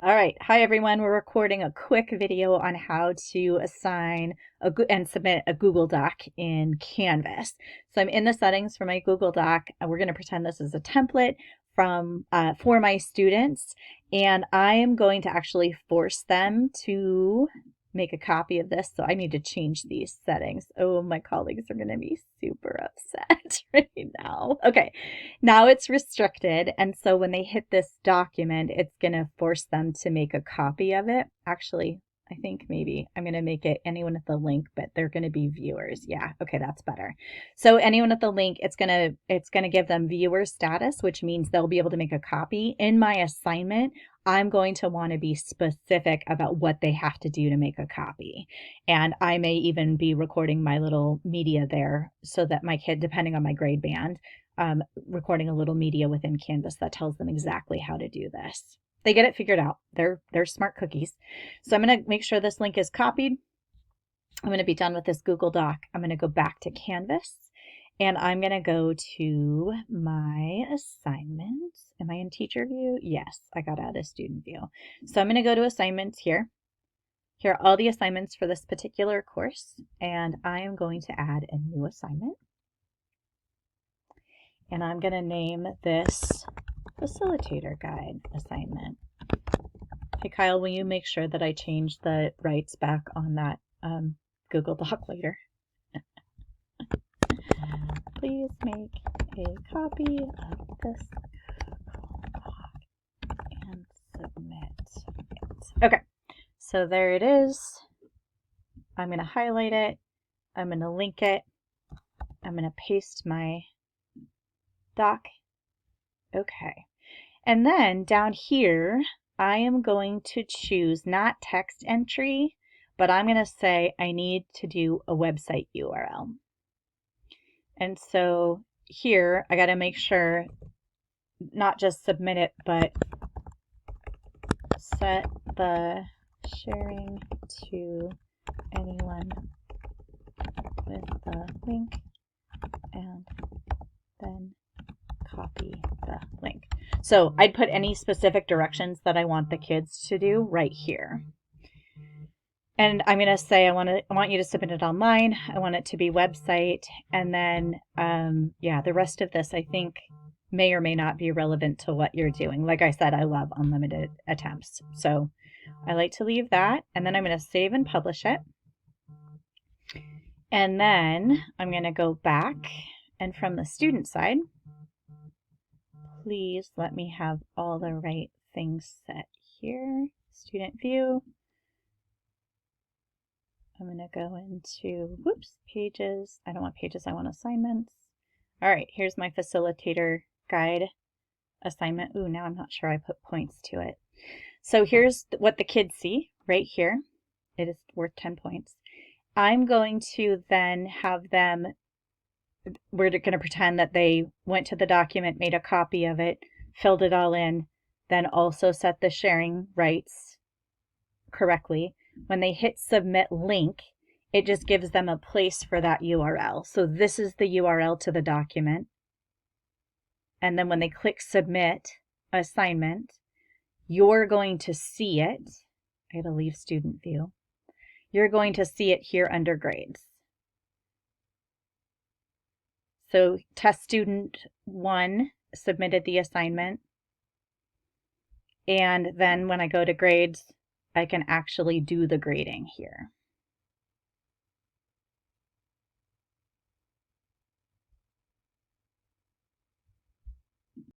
All right. Hi, everyone. We're recording a quick video on how to assign and submit a Google Doc in Canvas. So I'm in the settings for my Google Doc, and we're going to pretend this is a template for my students, and I am going to actually force them to make a copy of this. So I need to change these settings. Oh, my colleagues are going to be super upset right now. Okay, now it's restricted, and so when they hit this document, it's going to force them to make a copy of it. Actually, I think maybe I'm going to make it anyone at the link, but they're going to be viewers. Yeah, okay, that's better. So anyone at the link, it's going to give them viewer status, which means they'll be able to make a copy. In my assignment, I'm going to want to be specific about what they have to do to make a copy. And I may even be recording my little media there so that my kid, depending on my grade band, recording a little media within Canvas that tells them exactly how to do this. They get it figured out. They're smart cookies. So I'm going to make sure this link is copied. I'm going to be done with this Google Doc. I'm going to go back to Canvas, and I'm going to go to my assignments. Am I in teacher view? Yes, I got out of student view. So I'm going to go to assignments here. Here are all the assignments for this particular course, and I am going to add a new assignment. And I'm going to name this Facilitator Guide assignment. Hey, Kyle, will you make sure that I change the rights back on that Google Doc later? Please make a copy of this Google Doc and submit it. Okay, so there it is. I'm going to highlight it. I'm going to link it. I'm going to paste my doc. Okay. And then down here, I am going to choose not text entry, but I'm going to say I need to do a website URL. And so here, I got to make sure not just submit it, but set the sharing to anyone with the link and then copy the link. So I'd put any specific directions that I want the kids to do right here. And I'm going to say I want you to submit it online. I want it to be website. And then, yeah, the rest of this I think may or may not be relevant to what you're doing. Like I said, I love unlimited attempts. So I like to leave that. And then I'm going to save and publish it. And then I'm going to go back, and from the student side, please let me have all the right things set here. Student view. I'm going to go into, pages. I don't want pages, I want assignments. All right, here's my facilitator guide assignment. Ooh, now I'm not sure I put points to it. So here's what the kids see right here. It is worth 10 points. I'm going to then have them, we're going to pretend that they went to the document, made a copy of it, filled it all in, then also set the sharing rights correctly. When they hit submit link, it just gives them a place for that URL. So this is the URL to the document. And then when they click submit assignment, you're going to see it. I had to leave student view. You're going to see it here under grades. So test student 1 submitted the assignment. And then when I go to grades, I can actually do the grading here.